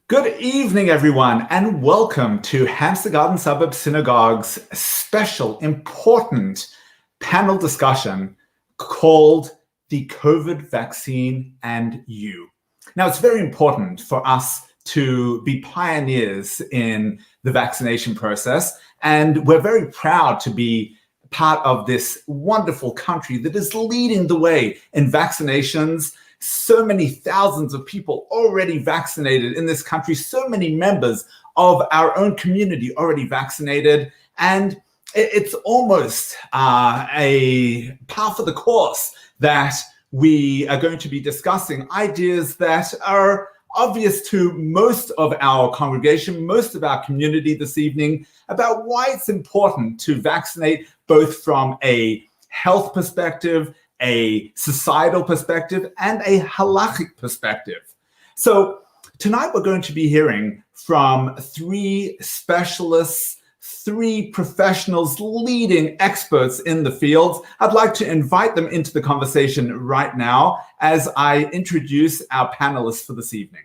Good evening, everyone, and welcome to Hampstead Garden Suburb Synagogue's special, important panel discussion called The COVID Vaccine and You. Now, it's very important for us to be pioneers in the vaccination process, and we're very proud to be part of this wonderful country that is leading the way in vaccinations. So many thousands of people already vaccinated in this country, so many members of our own community already vaccinated, and it's almost a par for the course that we are going to be discussing ideas that are obvious to most of our congregation, most of our community this evening, about why it's important to vaccinate both from a health perspective, a societal perspective, and a halachic perspective. So tonight we're going to be hearing from three specialists, three professionals, leading experts in the field. I'd like to invite them into the conversation right now as I introduce our panelists for this evening.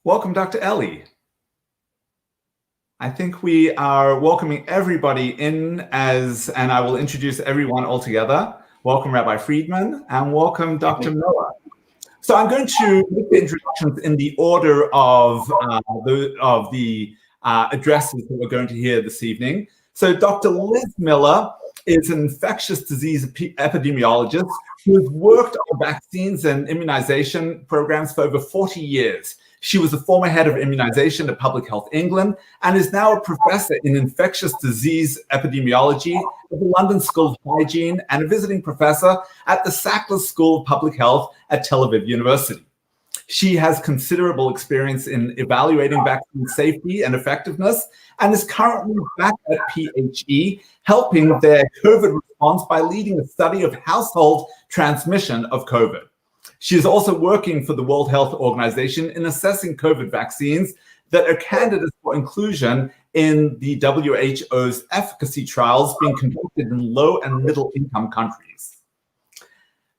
Welcome, Dr. Eli. I think we are welcoming everybody in and I will introduce everyone all together. Welcome, Rabbi Friedman, and welcome, Dr. Miller. So I'm going to make the introductions in the order of the addresses that we're going to hear this evening. So Dr. Liz Miller is an infectious disease epidemiologist who has worked on vaccines and immunization programs for over 40 years. She was the former head of immunization at Public Health England and is now a professor in infectious disease epidemiology at the London School of Hygiene and a visiting professor at the Sackler School of Public Health at Tel Aviv University. She has considerable experience in evaluating vaccine safety and effectiveness and is currently back at PHE, helping their COVID response by leading a study of household transmission of COVID. She is also working for the World Health Organization in assessing COVID vaccines that are candidates for inclusion in the WHO's efficacy trials being conducted in low and middle income countries.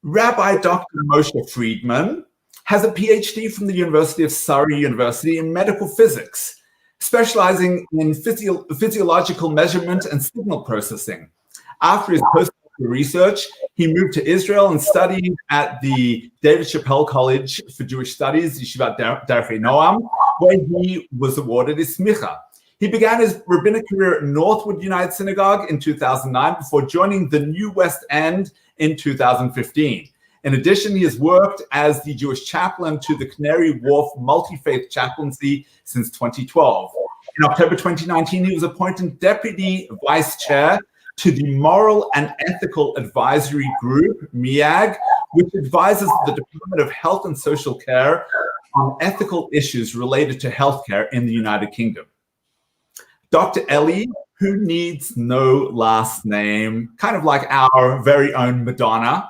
Rabbi Dr. Moshe Friedman has a PhD from the University of Surrey University in medical physics, specializing in physiological measurement and signal processing. After his postdoctoral research, he moved to Israel and studied at the David Chappell College for Jewish Studies, Yeshivat Darchei Noam, where he was awarded his smicha. He began his rabbinic career at Northwood United Synagogue in 2009 before joining the New West End in 2015. In addition, he has worked as the Jewish chaplain to the Canary Wharf Multi-Faith Chaplaincy since 2012. In October 2019, he was appointed Deputy Vice Chair to the Moral and Ethical Advisory Group, MEAG, which advises the Department of Health and Social Care on ethical issues related to healthcare in the United Kingdom. Dr. Eli, who needs no last name, kind of like our very own Madonna,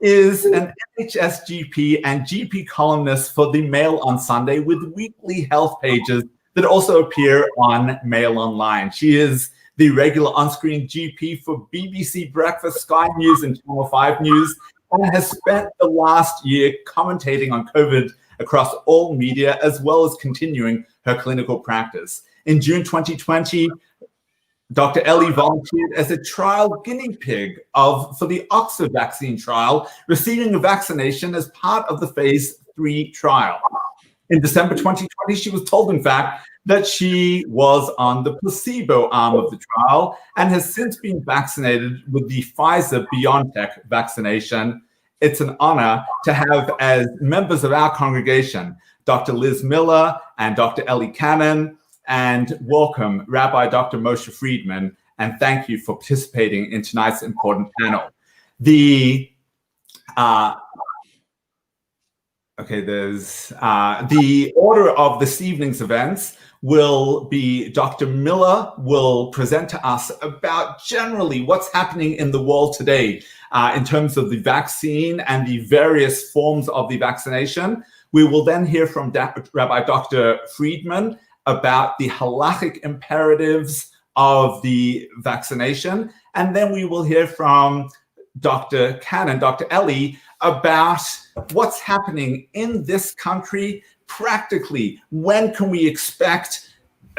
is an NHS GP and GP columnist for the Mail on Sunday with weekly health pages that also appear on Mail Online. She is the regular on-screen GP for BBC Breakfast, Sky News, and Channel 5 News, and has spent the last year commentating on COVID across all media, as well as continuing her clinical practice. In June 2020, Dr. Eli volunteered as a trial guinea pig for the Oxford vaccine trial, receiving a vaccination as part of the phase 3 trial. In December 2020, she was told, in fact, that she was on the placebo arm of the trial and has since been vaccinated with the Pfizer-BioNTech vaccination. It's an honor to have as members of our congregation, Dr. Liz Miller and Dr. Eli Cannon, and welcome Rabbi Dr. Moshe Friedman, and thank you for participating in tonight's important panel. The order of this evening's events will be Dr. Miller will present to us about generally what's happening in the world today in terms of the vaccine and the various forms of the vaccination. We will then hear from Rabbi Dr. Friedman about the halachic imperatives of the vaccination. And then we will hear from Dr. Cannon, Dr. Ellie, about what's happening in this country practically. When can we expect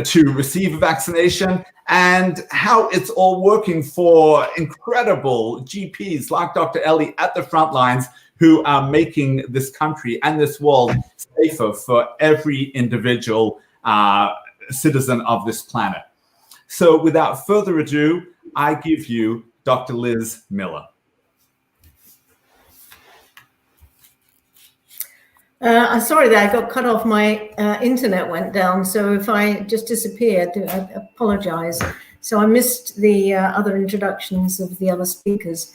to receive a vaccination, and how it's all working for incredible GPs like Dr. Ellie at the front lines, who are making this country and this world safer for every individual citizen of this planet. So without further ado, I give you Dr. Liz Miller. I'm sorry that I got cut off. My internet went down, so if I just disappeared, I apologize. So I missed the other introductions of the other speakers.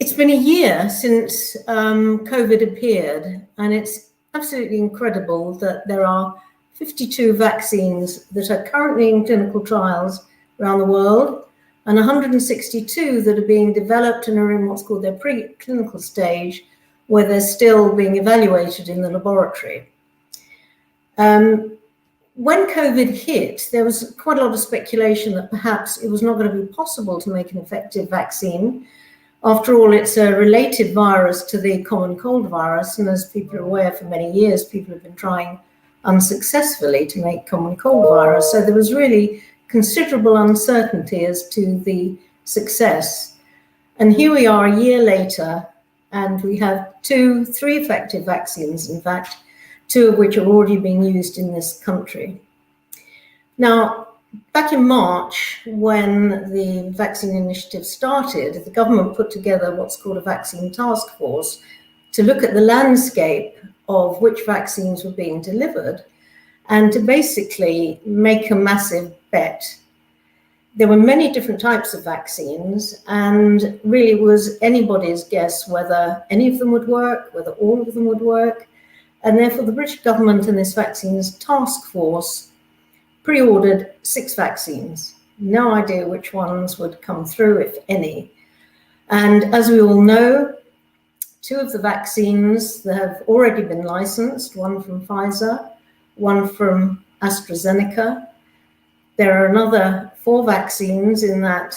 It's been a year since COVID appeared, and it's absolutely incredible that there are 52 vaccines that are currently in clinical trials around the world, and 162 that are being developed and are in what's called their preclinical stage, where they're still being evaluated in the laboratory. When COVID hit, there was quite a lot of speculation that perhaps it was not going to be possible to make an effective vaccine. After all, it's a related virus to the common cold virus, and as people are aware, for many years, people have been trying unsuccessfully to make common cold virus. So there was really considerable uncertainty as to the success. And here we are a year later, and we have three effective vaccines, in fact, two of which are already being used in this country. Now, back in March, when the vaccine initiative started, the government put together what's called a vaccine task force to look at the landscape of which vaccines were being delivered and to basically make a massive bet. There were many different types of vaccines, and really it was anybody's guess whether any of them would work, whether all of them would work. And therefore the British government and this vaccines task force pre-ordered 6 vaccines. No idea which ones would come through, if any. And as we all know, 2 of the vaccines that have already been licensed, one from Pfizer, one from AstraZeneca. There are another 4 vaccines in that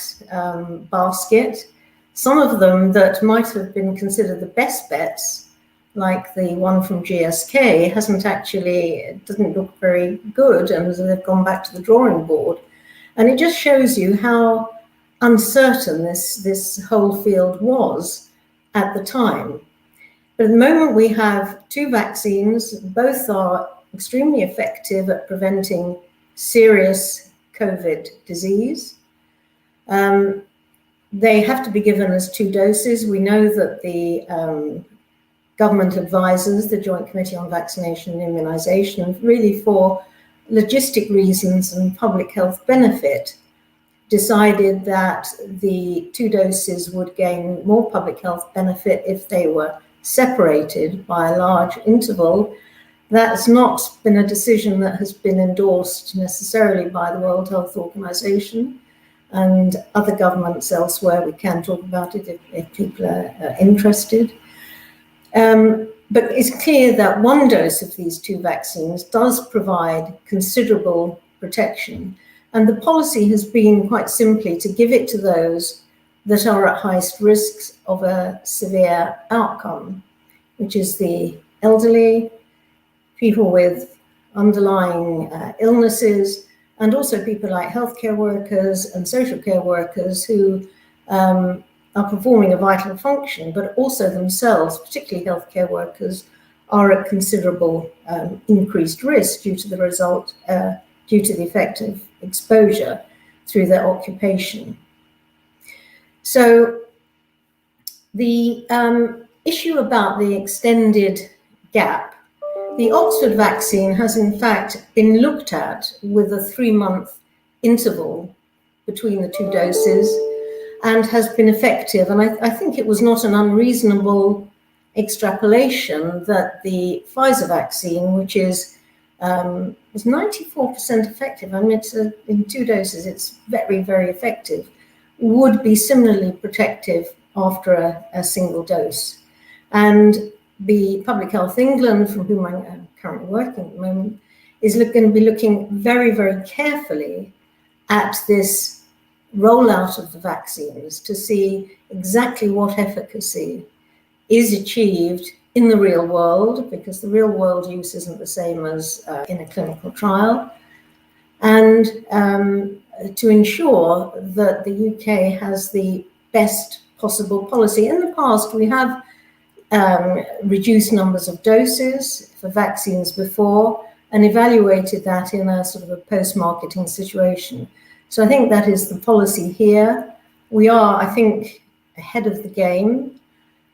basket. Some of them that might have been considered the best bets, like the one from GSK, doesn't look very good, and they've gone back to the drawing board. And it just shows you how uncertain this whole field was at the time. But at the moment we have 2 vaccines, both are extremely effective at preventing serious COVID disease. They have to be given as 2 doses. We know that the government advisors, the Joint Committee on Vaccination and Immunization, really for logistic reasons and public health benefit, decided that the 2 doses would gain more public health benefit if they were separated by a large interval. That's not been a decision that has been endorsed necessarily by the World Health Organization and other governments elsewhere. We can talk about it if people are interested. But it's clear that 1 dose of these 2 vaccines does provide considerable protection. And the policy has been quite simply to give it to those that are at highest risks of a severe outcome, which is the elderly, people with underlying illnesses, and also people like healthcare workers and social care workers who are performing a vital function, but also themselves, particularly healthcare workers, are at considerable increased risk due to the effect of exposure through their occupation. So the issue about the extended gap, the Oxford vaccine has in fact been looked at with a 3-month interval between the 2 doses and has been effective. And I think it was not an unreasonable extrapolation that the Pfizer vaccine, which was 94% effective, I mean, it's in 2 doses, it's very, very effective, would be similarly protective after a single dose. And the Public Health England, from whom I'm currently working at the moment, is going to be looking very, very carefully at this rollout of the vaccines to see exactly what efficacy is achieved in the real world, because the real world use isn't the same as in a clinical trial, and to ensure that the UK has the best possible policy. In the past, we have reduced numbers of doses for vaccines before and evaluated that in a sort of a post-marketing situation. So I think that is the policy here. We are, I think, ahead of the game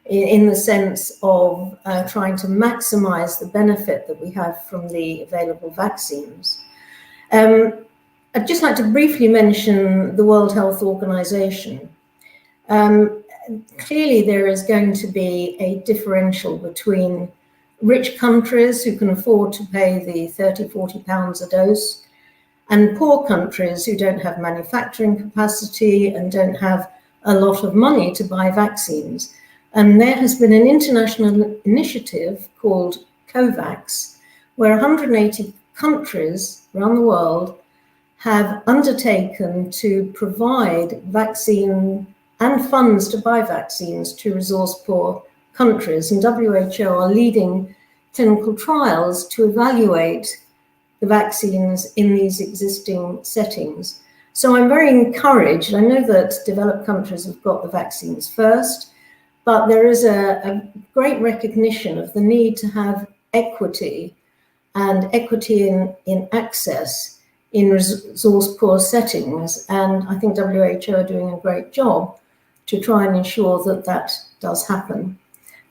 in the sense of trying to maximize the benefit that we have from the available vaccines. I'd just like to briefly mention the World Health Organization. Clearly, there is going to be a differential between rich countries who can afford to pay the 30, 40 pounds a dose, and poor countries who don't have manufacturing capacity and don't have a lot of money to buy vaccines. And there has been an international initiative called COVAX, where 180 countries around the world have undertaken to provide vaccine and funds to buy vaccines to resource-poor countries. And WHO are leading clinical trials to evaluate the vaccines in these existing settings. So I'm very encouraged. I know that developed countries have got the vaccines first, but there is a great recognition of the need to have equity and equity in access in resource-poor settings. And I think WHO are doing a great job to try and ensure that that does happen.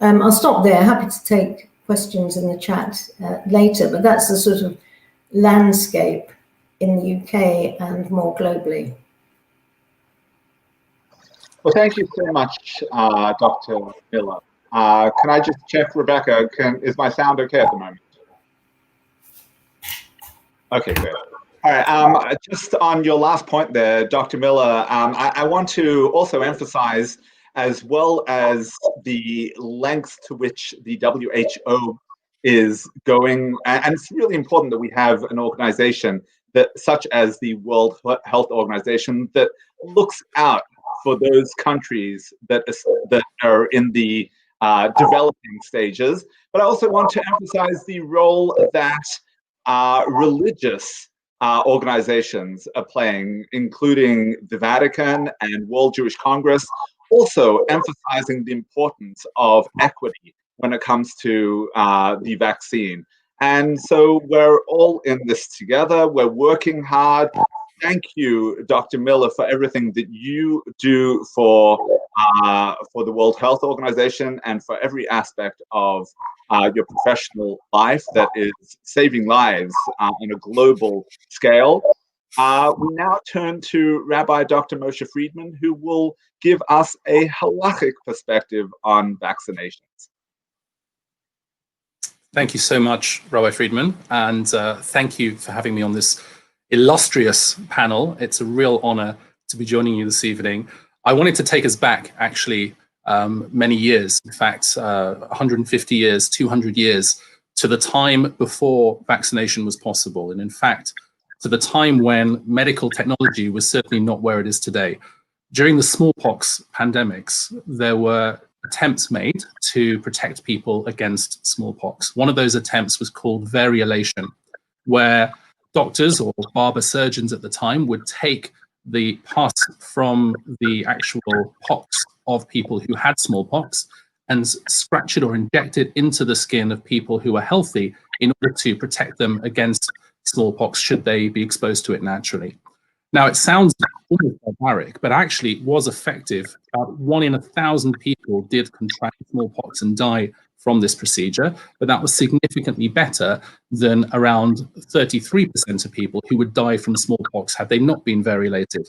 I'll stop there. Happy to take questions in the chat later, but that's the sort of landscape in the UK and more globally. Well, thank you so much, Dr. Miller. Can I just check, Rebecca, is my sound okay at the moment? Okay, good. All right, just on your last point there, Dr. Miller, I want to also emphasize, as well as the length to which the WHO is going, and it's really important that we have an organization that, such as the World Health Organization, that looks out for those countries that are in the developing stages. But I also want to emphasize the role that religious organizations are playing, including the Vatican and World Jewish Congress, also emphasizing the importance of equity when it comes to the vaccine. And so we're all in this together. We're working hard. Thank you, Dr. Miller, for everything that you do for the World Health Organization and for every aspect of your professional life that is saving lives on a global scale. We now turn to Rabbi Dr. Moshe Friedman, who will give us a halachic perspective on vaccinations. Thank you so much, Rabbi Friedman, and thank you for having me on this illustrious panel. It's a real honor to be joining you this evening. I wanted to take us back, actually, many years, in fact, 150 years, 200 years, to the time before vaccination was possible, and in fact, to the time when medical technology was certainly not where it is today. During the smallpox pandemics, there were attempts made to protect people against smallpox. One of those attempts was called variolation, where doctors or barber surgeons at the time would take the pus from the actual pox of people who had smallpox and scratch it or inject it into the skin of people who are healthy in order to protect them against smallpox should they be exposed to it naturally. Now, it sounds almost barbaric, but actually it was effective. About 1 in 1,000 people did contract smallpox and die from this procedure, but that was significantly better than around 33% of people who would die from smallpox had they not been variolated.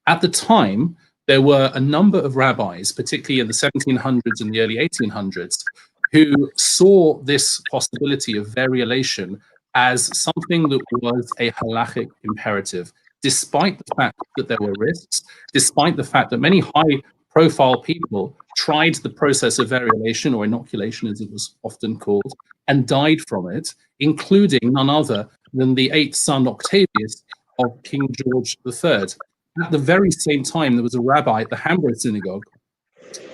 At the time, there were a number of rabbis, particularly in the 1700s and the early 1800s, who saw this possibility of variolation as something that was a halachic imperative, despite the fact that there were risks, despite the fact that many high-profile people tried the process of variolation, or inoculation as it was often called, and died from it, including none other than the 8th son Octavius of King George III. at the very same time, there was a rabbi at the Hamburg synagogue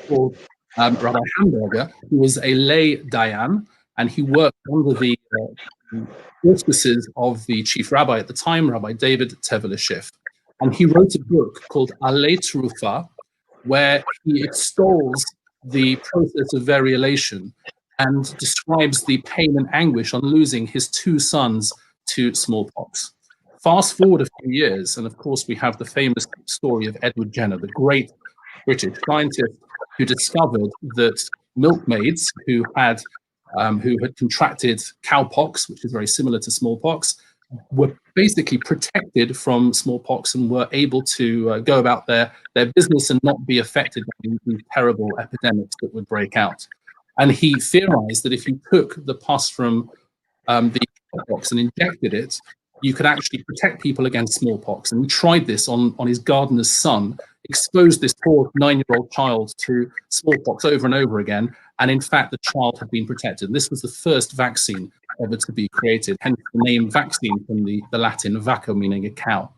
called Rabbi Hamburger, who was a lay dayan, and he worked under the auspices of the chief rabbi at the time, Rabbi David Tevel Schiff. And he wrote a book called Alei Terufa, where he extols the process of variolation and describes the pain and anguish on losing his 2 sons to smallpox. Fast forward a few years, and of course we have the famous story of Edward Jenner, the great British scientist who discovered that milkmaids who had contracted cowpox, which is very similar to smallpox, were basically protected from smallpox and were able to go about their business and not be affected by these terrible epidemics that would break out. And he theorized that if you took the pus from the cowpox and injected it, you could actually protect people against smallpox. And he tried this on his gardener's son, exposed this poor 9-year-old child to smallpox over and over again. And in fact, the child had been protected. This was the first vaccine ever to be created, hence the name vaccine from the Latin vacco, meaning a cow.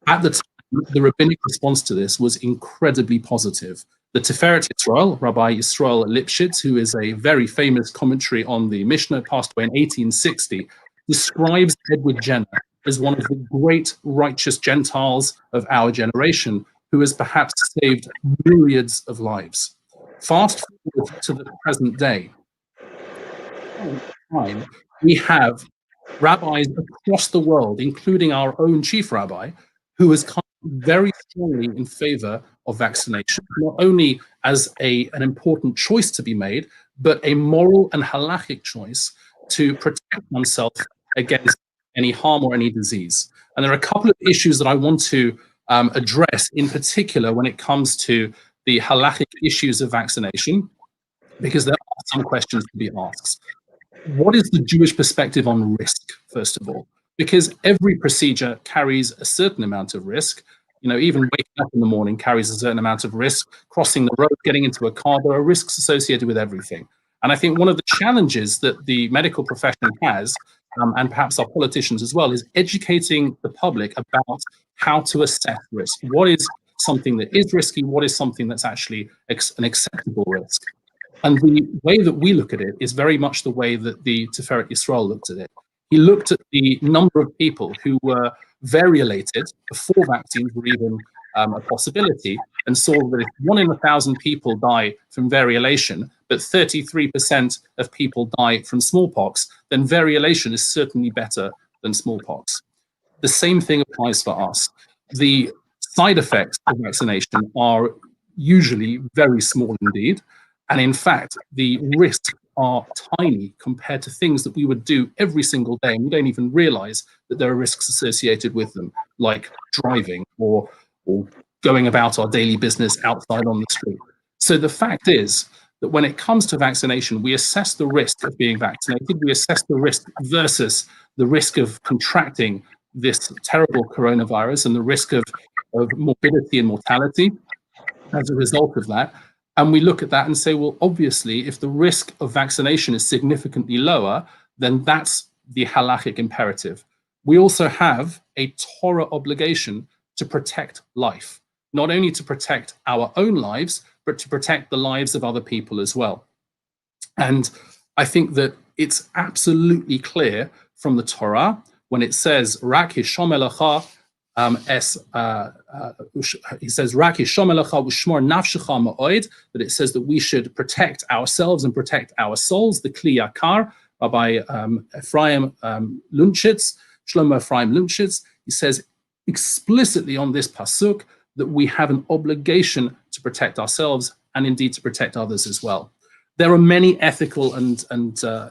At the time, the rabbinic response to this was incredibly positive. The Tiferet Yisrael, Rabbi Yisrael Lipschitz, who is a very famous commentary on the Mishnah, passed away in 1860, describes Edward Jenner as one of the great righteous Gentiles of our generation, who has perhaps saved myriads of lives. Fast forward to the present day, we have rabbis across the world, including our own chief rabbi, who has come very strongly in favor of vaccination, not only as an important choice to be made, but a moral and halachic choice to protect oneself against any harm or any disease. And there are a couple of issues that I want to address in particular when it comes to the halachic issues of vaccination, because there are some questions to be asked. What is the Jewish perspective on risk, first of all? Because every procedure carries a certain amount of risk. You know, even waking up in the morning carries a certain amount of risk. Crossing the road, getting into a car, there are risks associated with everything. And I think one of the challenges that the medical profession has, and perhaps our politicians as well, is educating the public about how to assess risk. What is something that is risky? What is something that's actually an acceptable risk? And the way that we look at it is very much the way that the Tiferet Yisrael looked at it. He looked at the number of people who were variolated before vaccines were even a possibility, and saw that if 1 in 1,000 people die from variolation, but 33% of people die from smallpox, then variolation is certainly better than smallpox. The same thing applies for us. The side effects of vaccination are usually very small indeed. And in fact, the risks are tiny compared to things that we would do every single day. And we don't even realize that there are risks associated with them, like driving or going about our daily business outside on the street. So the fact is that when it comes to vaccination, we assess the risk of being vaccinated. We assess the risk versus the risk of contracting this terrible coronavirus and the risk of morbidity and mortality as a result of that. And we look at that and say, well, obviously, if the risk of vaccination is significantly lower, then that's the halachic imperative. We also have a Torah obligation to protect life, not only to protect our own lives, but to protect the lives of other people as well. And I think that it's absolutely clear from the Torah when it says, Rak hishom elecha, he says, Rak hishom elecha u'shmor nafshecha ma'od, that it says that we should protect ourselves and protect our souls, the Kli Yakar, Rabbi Ephraim Lunchitz, Shlomo Ephraim Lunchitz, he says explicitly on this pasuk that we have an obligation to protect ourselves and indeed to protect others as well. There are many ethical and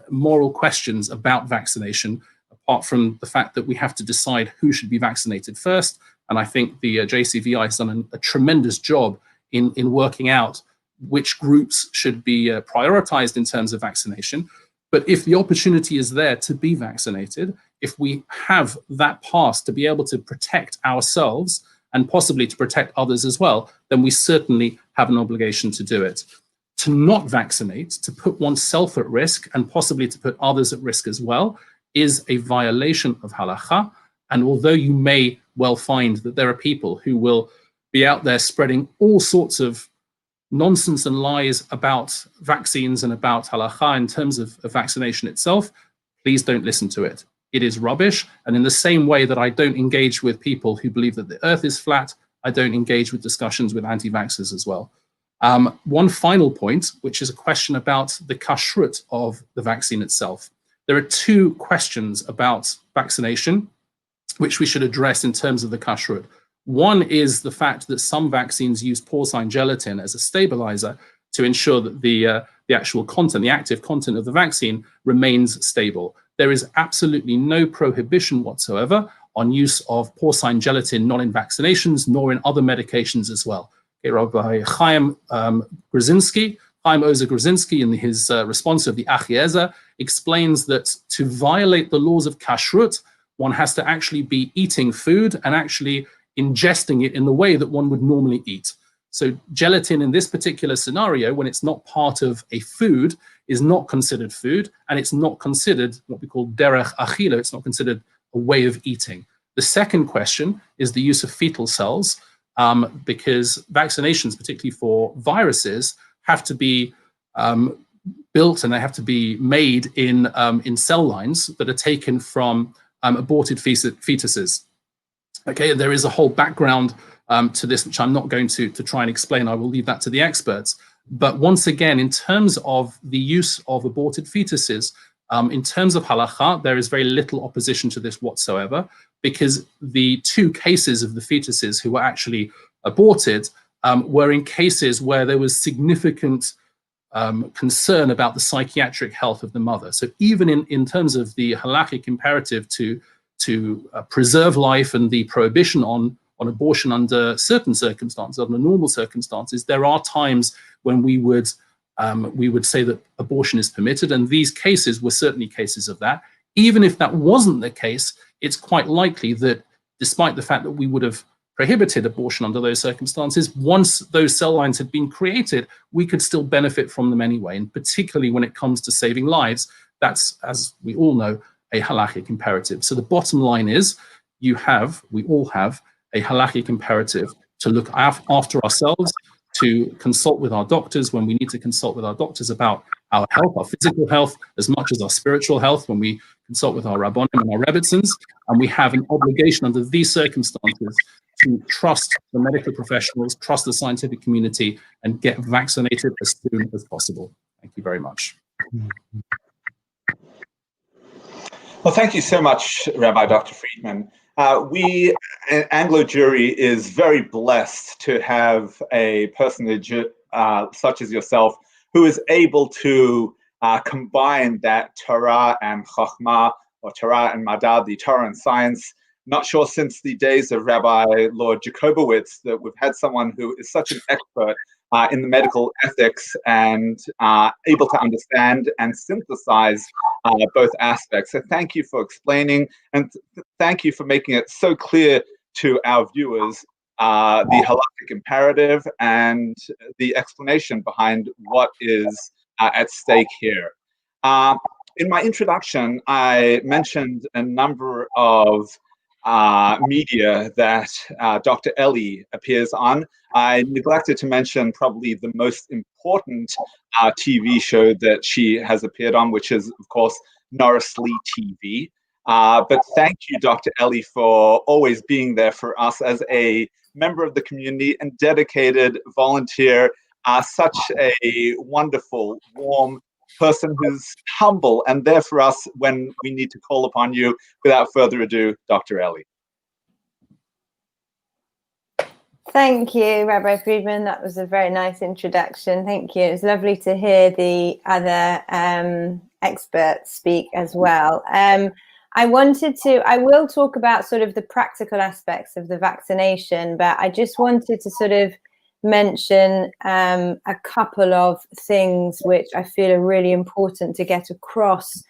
moral questions about vaccination, apart from the fact that we have to decide who should be vaccinated first. And I think the JCVI has done a tremendous job in working out which groups should be prioritized in terms of vaccination. But if the opportunity is there to be vaccinated, if we have that pass to be able to protect ourselves and possibly to protect others as well, then we certainly have an obligation to do it. To not vaccinate, to put oneself at risk and possibly to put others at risk as well, is a violation of halakha. And although you may well find that there are people who will be out there spreading all sorts of nonsense and lies about vaccines and about halakha in terms of vaccination itself. Please don't listen to it. It is rubbish. And in the same way that I don't engage with people who believe that the earth is flat, I don't engage with discussions with anti-vaxxers as well. One final point, which is a question about the kashrut of the vaccine itself. There are two questions about vaccination which we should address in terms of the kashrut. One is the fact that some vaccines use porcine gelatin as a stabilizer to ensure that the actual content, the active content of the vaccine remains stable. There is absolutely no prohibition whatsoever on use of porcine gelatin, not in vaccinations, nor in other medications as well. Okay, Rabbi Chaim Ozer Grzinski, in his response of the Achiezer, explains that to violate the laws of kashrut, one has to actually be eating food and actually ingesting it in the way that one would normally eat. So gelatin in this particular scenario, when it's not part of a food, is not considered food, and it's not considered what we call derech achila. It's not considered a way of eating. The second question is the use of fetal cells, because vaccinations, particularly for viruses, have to be built and they have to be made in cell lines that are taken from aborted fetuses. Okay, there is a whole background to this, which I'm not going to try and explain. I will leave that to the experts. But once again, in terms of the use of aborted fetuses, in terms of halakha, there is very little opposition to this whatsoever, because the two cases of the fetuses who were actually aborted were in cases where there was significant concern about the psychiatric health of the mother. So even in terms of the halakhic imperative to preserve life and the prohibition on abortion under certain circumstances, under normal circumstances, there are times when we would say that abortion is permitted, and these cases were certainly cases of that. Even if that wasn't the case, it's quite likely that despite the fact that we would have prohibited abortion under those circumstances, once those cell lines had been created, we could still benefit from them anyway. And particularly when it comes to saving lives, that's, as we all know, a halakhic imperative. So the bottom line is, we all have a halakhic imperative to look after ourselves, to consult with our doctors when we need to consult with our doctors about our health, our physical health, as much as our spiritual health, when we consult with our rabbonim and our rebbitzins. And we have an obligation under these circumstances to trust the medical professionals, trust the scientific community, and get vaccinated as soon as possible. Thank you very much. Well, thank you so much, Rabbi Dr. Friedman. We, Anglo Jury, is very blessed to have a personage such as yourself who is able to combine that Torah and Chachma, or Torah and Madad, the Torah and science. Not sure since the days of Rabbi Lord Jacobowitz that we've had someone who is such an expert in the medical ethics and able to understand and synthesize both aspects. So thank you for explaining, and thank you for making it so clear to our viewers the halakhic imperative and the explanation behind what is at stake here. In my introduction, I mentioned a number of media that Dr. Ellie appears on. I neglected to mention probably the most important TV show that she has appeared on, which is, of course, Norris Lee TV. But thank you, Dr. Ellie, for always being there for us as a member of the community and dedicated volunteer, such a wonderful, warm person who's humble and there for us when we need to call upon you. Without further ado, Dr. Ellie. Thank you, Rabbi Friedman. That was a very nice introduction. Thank you. It was lovely to hear the other experts speak as well. I will talk about sort of the practical aspects of the vaccination, but I just wanted to sort of mention a couple of things which I feel are really important to get across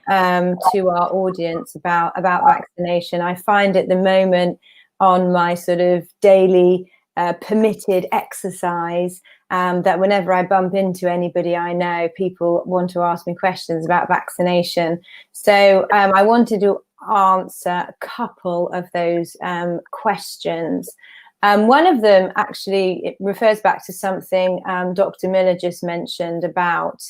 to our audience about vaccination. I find at the moment on my sort of daily permitted exercise that whenever I bump into anybody I know, people want to ask me questions about vaccination. So I wanted to answer a couple of those questions. One of them actually, it refers back to something Dr. Miller just mentioned about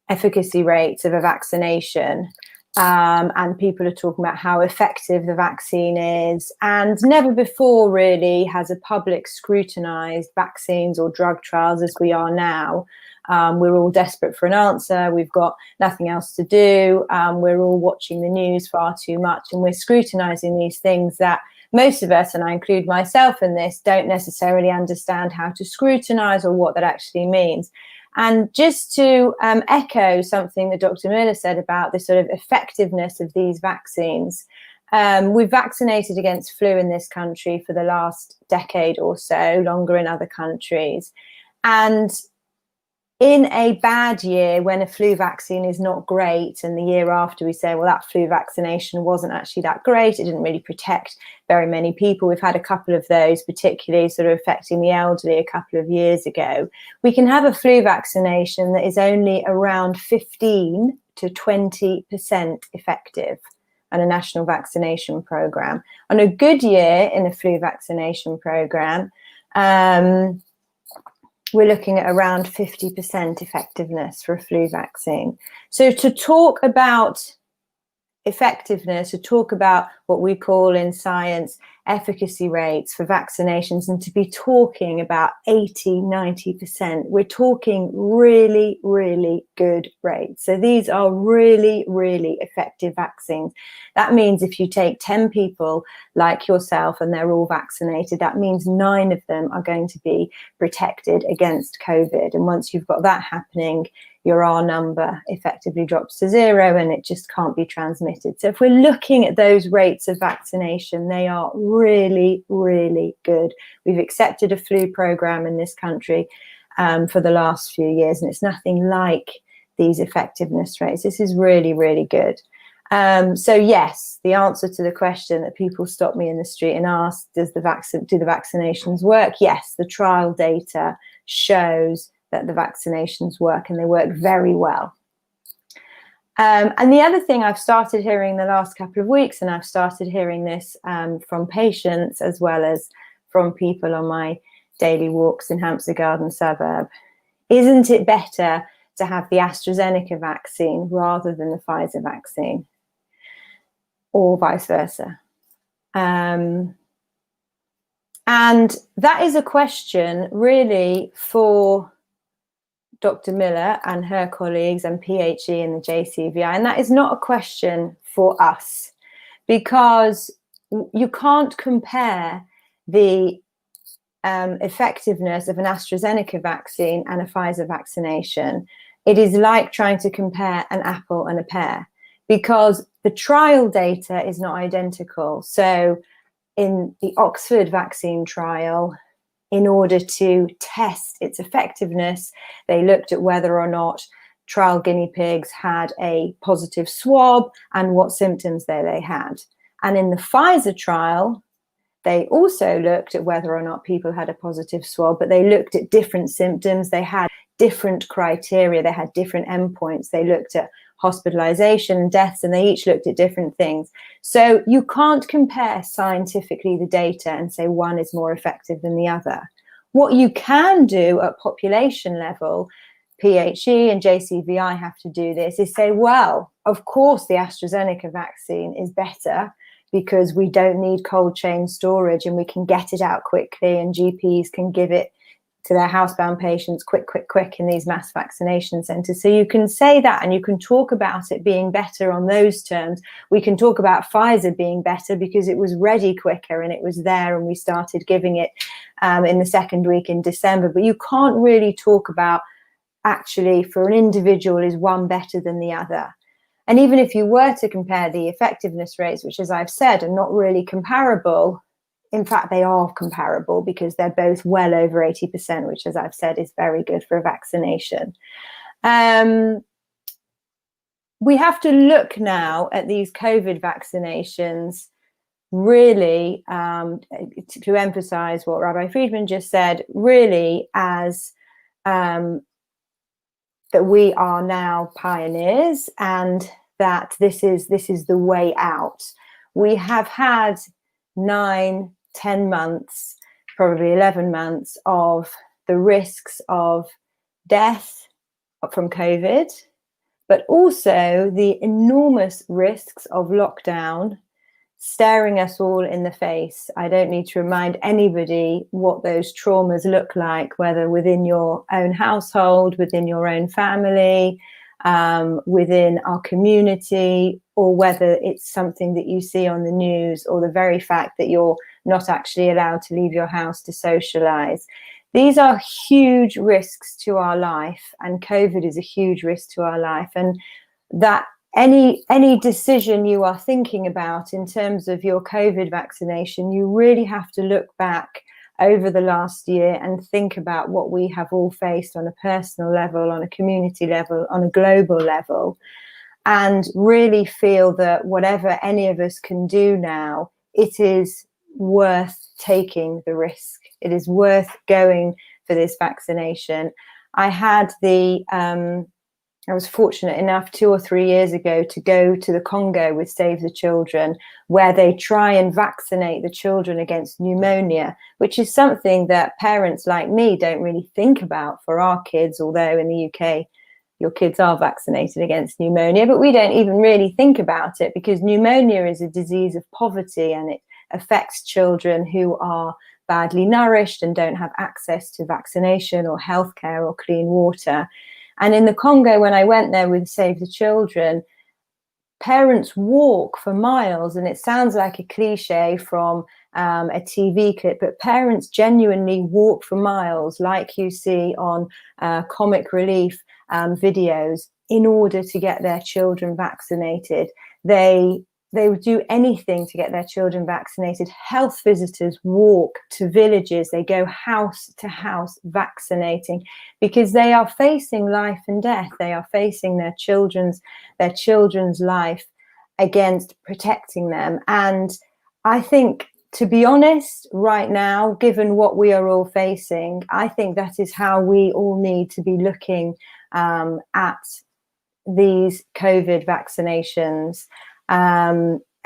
efficacy rates of a vaccination. And people are talking about how effective the vaccine is. And never before really has a public scrutinized vaccines or drug trials as we are now. We're all desperate for an answer. We've got nothing else to do. We're all watching the news far too much, and we're scrutinizing these things that most of us, and I include myself in this, don't necessarily understand how to scrutinize or what that actually means. And just to echo something that Dr. Miller said about the sort of effectiveness of these vaccines, we've vaccinated against flu in this country for the last decade or so, longer in other countries. And in a bad year, when a flu vaccine is not great, and the year after we say, well, that flu vaccination wasn't actually that great, it didn't really protect very many people. We've had a couple of those, particularly sort of affecting the elderly a couple of years ago. We can have a flu vaccination that is only around 15 to 20% effective on a national vaccination program. On a good year in a flu vaccination program, we're looking at around 50% effectiveness for a flu vaccine. So to talk about effectiveness, to talk about what we call in science efficacy rates for vaccinations, and to be talking about 80, 90%, we're talking really, really good rates. So these are really, really effective vaccines. That means if you take 10 people like yourself and they're all vaccinated, that means 9 of them are going to be protected against COVID. And once you've got that happening, your R number effectively drops to 0 and it just can't be transmitted. So if we're looking at those rates of vaccination, they are really, really good. We've accepted a flu program in this country for the last few years, and it's nothing like these effectiveness rates. This is really, really good. So yes, the answer to the question that people stop me in the street and ask, do the vaccinations work? Yes, the trial data shows that the vaccinations work, and they work very well. And the other thing I've started hearing the last couple of weeks, and I've started hearing this from patients as well as from people on my daily walks in Hampstead Garden suburb, isn't it better to have the AstraZeneca vaccine rather than the Pfizer vaccine, or vice versa? And that is a question really for Dr. Miller and her colleagues and PHE and the JCVI. And that is not a question for us, because you can't compare the effectiveness of an AstraZeneca vaccine and a Pfizer vaccination. It is like trying to compare an apple and a pear, because the trial data is not identical. So in the Oxford vaccine trial, in order to test its effectiveness, they looked at whether or not trial guinea pigs had a positive swab and what symptoms they had. And in the Pfizer trial, they also looked at whether or not people had a positive swab, but they looked at different symptoms. They had different criteria. They had different endpoints. They looked at hospitalization and deaths, and they each looked at different things. So you can't compare scientifically the data and say one is more effective than the other. What you can do at population level, PHE and JCVI have to do this, is say, well, of course the AstraZeneca vaccine is better because we don't need cold chain storage and we can get it out quickly, and GPs can give it to their housebound patients quick in these mass vaccination centres. So you can say that, and you can talk about it being better on those terms. We can talk about Pfizer being better because it was ready quicker and it was there, and we started giving it in the second week in December. But you can't really talk about actually for an individual is one better than the other. And even if you were to compare the effectiveness rates, which, as I've said, are not really comparable, in fact, they are comparable because they're both well over 80%, which, as I've said, is very good for a vaccination. We have to look now at these COVID vaccinations really, to emphasize what Rabbi Friedman just said, really as that we are now pioneers, and that this is the way out. We have had 9, 10 months, probably 11 months of the risks of death from COVID, but also the enormous risks of lockdown staring us all in the face. I don't need to remind anybody what those traumas look like, whether within your own household, within your own family, within our community, or whether it's something that you see on the news, or the very fact that you're not actually allowed to leave your house to socialize. These are huge risks to our life, and COVID is a huge risk to our life. And that any decision you are thinking about in terms of your COVID vaccination, you really have to look back over the last year and think about what we have all faced on a personal level, on a community level, on a global level, and really feel that whatever any of us can do now, it is worth taking the risk. It is worth going for this vaccination. I was fortunate enough 2 or 3 years ago to go to the Congo with Save the Children, where they try and vaccinate the children against pneumonia, which is something that parents like me don't really think about for our kids, although in the UK, your kids are vaccinated against pneumonia, but we don't even really think about it, because pneumonia is a disease of poverty, and it affects children who are badly nourished and don't have access to vaccination or healthcare or clean water. And in the Congo, when I went there with Save the Children, parents walk for miles, and it sounds like a cliche from a TV clip, but parents genuinely walk for miles, like you see on comic relief videos, in order to get their children vaccinated. They would do anything to get their children vaccinated. Health visitors walk to villages. They go house to house vaccinating, because they are facing life and death. They are facing their children's life against protecting them. And I think, to be honest, right now, given what we are all facing, I think that is how we all need to be looking at these COVID vaccinations.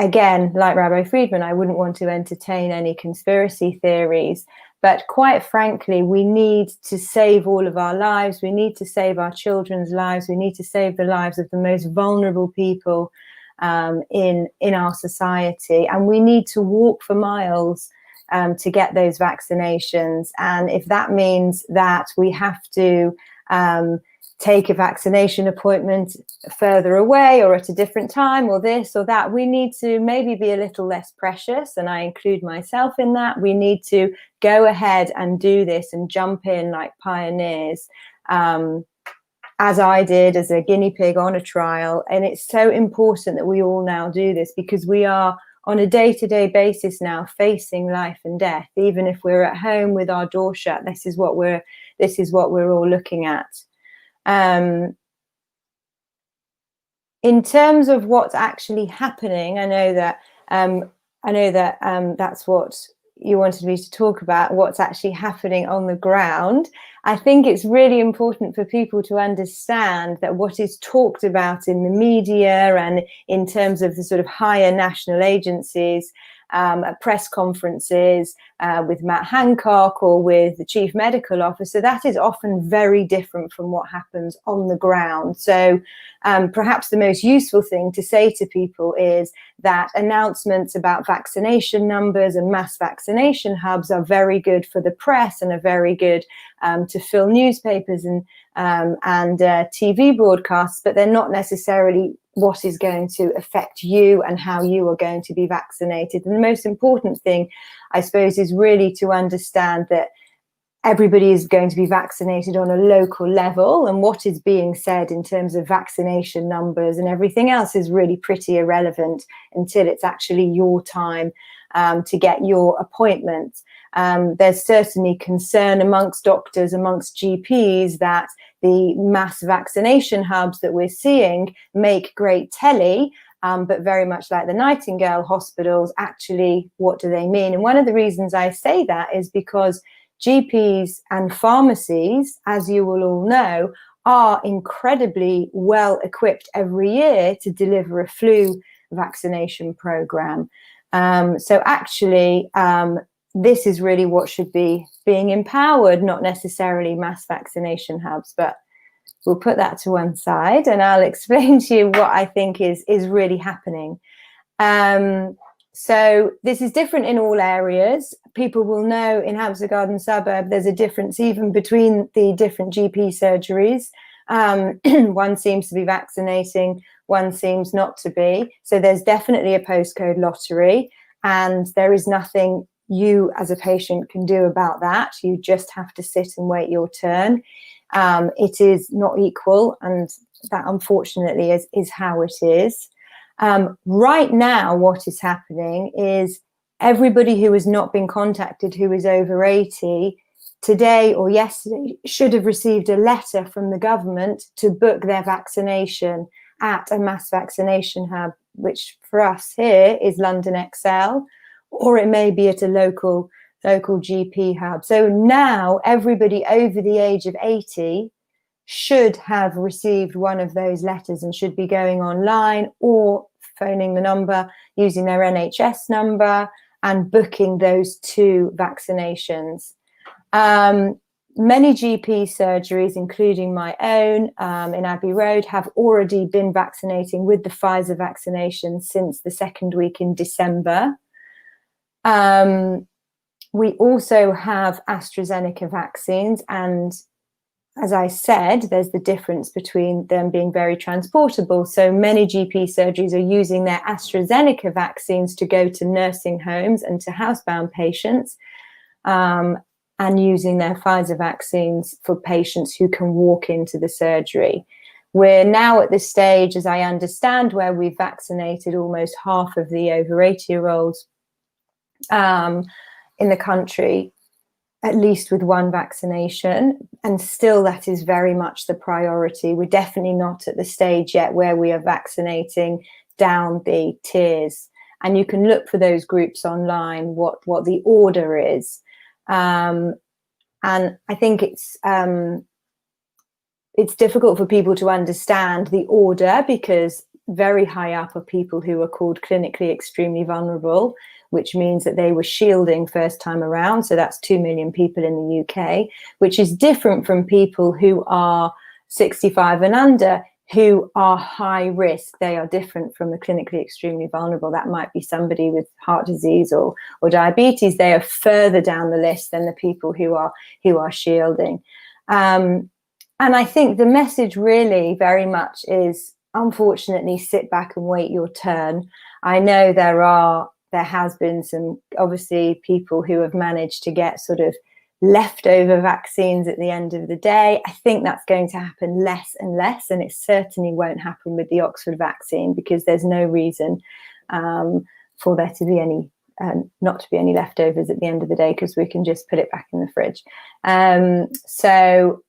Again, like Rabbi Friedman, I wouldn't want to entertain any conspiracy theories, but quite frankly, we need to save all of our lives. We need to save our children's lives. We need to save the lives of the most vulnerable people in our society, and we need to walk for miles to get those vaccinations. And if that means that we have to take a vaccination appointment further away, or at a different time, or this or that, we need to maybe be a little less precious, and I include myself in that. We need to go ahead and do this and jump in like pioneers, as I did as a guinea pig on a trial. And it's so important that we all now do this, because we are on a day-to-day basis now facing life and death. Even if we're at home with our door shut, this is what we're all looking at. In terms of what's actually happening, I know that that's what you wanted me to talk about, what's actually happening on the ground. I think it's really important for people to understand that what is talked about in the media and in terms of the sort of higher national agencies, at press conferences with Matt Hancock or with the chief medical officer, that is often very different from what happens on the ground. So perhaps the most useful thing to say to people is that announcements about vaccination numbers and mass vaccination hubs are very good for the press and are very good to fill newspapers and TV broadcasts, but they're not necessarily what is going to affect you and how you are going to be vaccinated. And the most important thing, I suppose, is really to understand that everybody is going to be vaccinated on a local level, and what is being said in terms of vaccination numbers and everything else is really pretty irrelevant until it's actually your time to get your appointment. There's certainly concern amongst doctors, amongst GPs, that the mass vaccination hubs that we're seeing make great telly, but very much like the Nightingale hospitals, actually, what do they mean? And one of the reasons I say that is because GPs and pharmacies, as you will all know, are incredibly well equipped every year to deliver a flu vaccination program. So actually, this is really what should be being empowered, not necessarily mass vaccination hubs, but we'll put that to one side and I'll explain to you what I think is really happening. So this is different in all areas. People will know in Hampstead Garden Suburb, there's a difference even between the different GP surgeries. One seems to be vaccinating, one seems not to be. So there's definitely a postcode lottery, and there is nothing you as a patient can do about that. You just have to sit and wait your turn. It is not equal, and that unfortunately is how it is. Right now, what is happening is everybody who has not been contacted, who is over 80, today or yesterday should have received a letter from the government to book their vaccination at a mass vaccination hub, which for us here is London Excel, or it may be at a local GP hub. So now everybody over the age of 80 should have received one of those letters and should be going online or phoning the number, using their NHS number and booking those 2 vaccinations. Many GP surgeries, including my own in Abbey Road, have already been vaccinating with the Pfizer vaccination since the 2nd week in December. We also have AstraZeneca vaccines, and as I said, there's the difference between them being very transportable. So many GP surgeries are using their AstraZeneca vaccines to go to nursing homes and to housebound patients, and using their Pfizer vaccines for patients who can walk into the surgery. We're now at the stage, as I understand, where we've vaccinated almost half of the over 80-year-olds in the country, at least with 1 vaccination, and still that is very much the priority. We're definitely not at the stage yet where we are vaccinating down the tiers, and you can look for those groups online, what the order is. And I think it's difficult for people to understand the order, because very high up are people who are called clinically extremely vulnerable, which means that they were shielding first time around. So that's 2 million people in the UK, which is different from people who are 65 and under, who are high risk. They are different from the clinically extremely vulnerable. That might be somebody with heart disease or diabetes. They are further down the list than the people who are shielding. And I think the message really very much is, unfortunately, sit back and wait your turn. I know there has been some, obviously, people who have managed to get sort of leftover vaccines at the end of the day. I think that's going to happen less and less, and it certainly won't happen with the Oxford vaccine, because there's no reason for there to be any not to be any leftovers at the end of the day, because we can just put it back in the fridge. So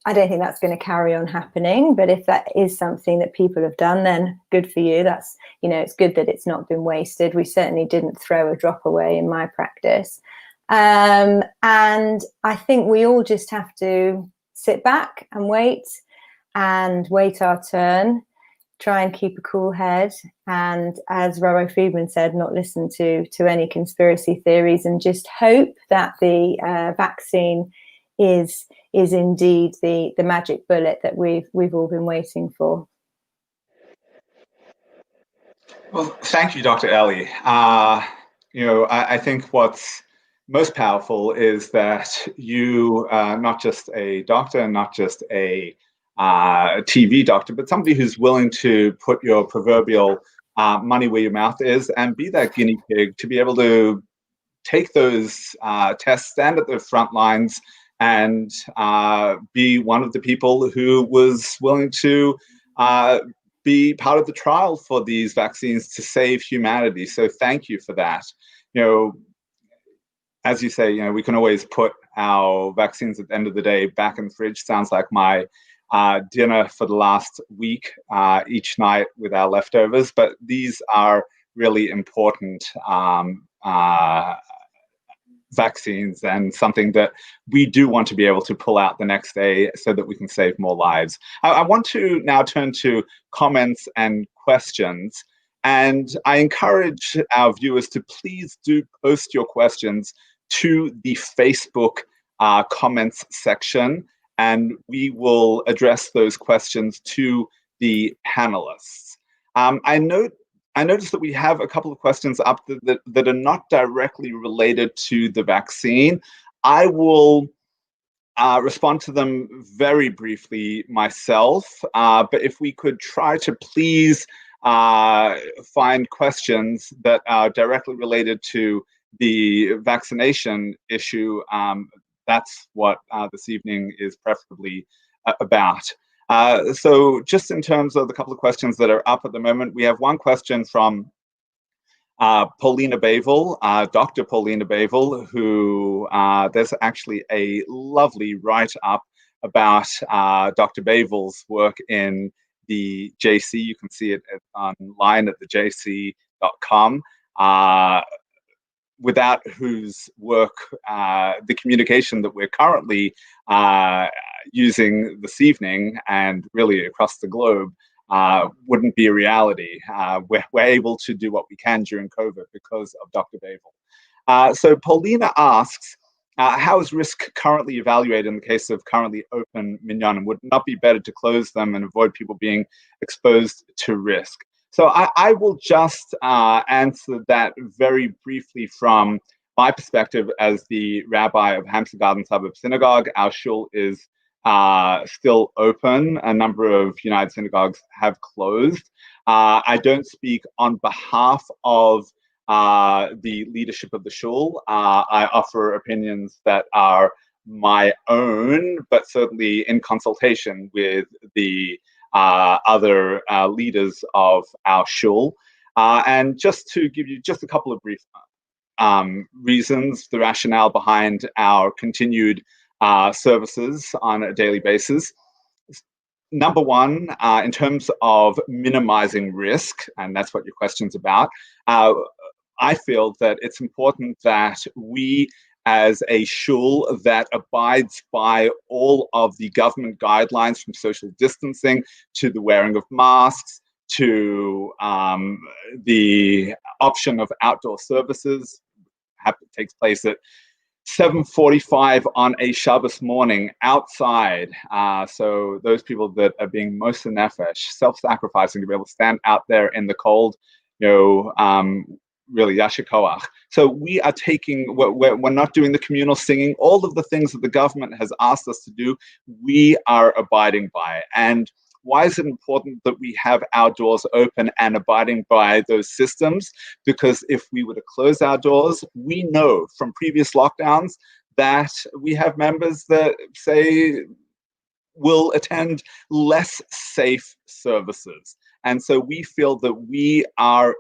I don't think that's going to carry on happening, but if that is something that people have done, then good for you. That's, it's good that it's not been wasted. We certainly didn't throw a drop away in my practice. And I think we all just have to sit back and wait our turn, try and keep a cool head. And as Rabbi Friedman said, not listen to any conspiracy theories, and just hope that the vaccine is indeed the magic bullet that we've all been waiting for. Well, thank you, Dr. Ellie. I think what's most powerful is that you, not just a doctor and not just a TV doctor, but somebody who's willing to put your proverbial money where your mouth is and be that guinea pig to be able to take those tests, stand at the front lines, and be one of the people who was willing to be part of the trial for these vaccines to save humanity. So thank you for that. As you say, we can always put our vaccines at the end of the day back in the fridge. Sounds like my dinner for the last week each night with our leftovers. But these are really important vaccines, and something that we do want to be able to pull out the next day so that we can save more lives. I want to now turn to comments and questions. And I encourage our viewers to please do post your questions to the Facebook comments section, and we will address those questions to the panelists. I noticed that we have a couple of questions up that are not directly related to the vaccine. I will respond to them very briefly myself, but if we could try to please find questions that are directly related to the vaccination issue, that's what this evening is preferably about. So just in terms of the couple of questions that are up at the moment, we have one question from Paulina Bavel, Dr. Paulina Bavel, who there's actually a lovely write-up about Dr. Bavel's work in the JC. You can see it online at thejc.com. Without whose work the communication that we're currently using this evening and really across the globe wouldn't be a reality. We're able to do what we can during COVID because of Dr. Bavel. So Paulina asks, how is risk currently evaluated in the case of currently open Mignon, and would it not be better to close them and avoid people being exposed to risk? So I will just answer that very briefly from my perspective as the rabbi of Hampstead Garden Suburb Synagogue. Our shul is still open. A number of United Synagogues have closed. I don't speak on behalf of the leadership of the shul. I offer opinions that are my own, but certainly in consultation with the other leaders of our shul. And just to give you just a couple of brief reasons, the rationale behind our continued services on a daily basis. Number one, in terms of minimizing risk, and that's what your question's about, I feel that it's important that we as a shul that abides by all of the government guidelines, from social distancing to the wearing of masks to the option of outdoor services, takes place at 7:45 on a Shabbos morning outside. So those people that are being most nefesh, self-sacrificing to be able to stand out there in the cold, really yasher koach. So we are we're not doing the communal singing. All of the things that the government has asked us to do, we are abiding by. And why is it important that we have our doors open and abiding by those systems? Because if we were to close our doors, we know from previous lockdowns that we have members that say will attend less safe services. And so we feel that we are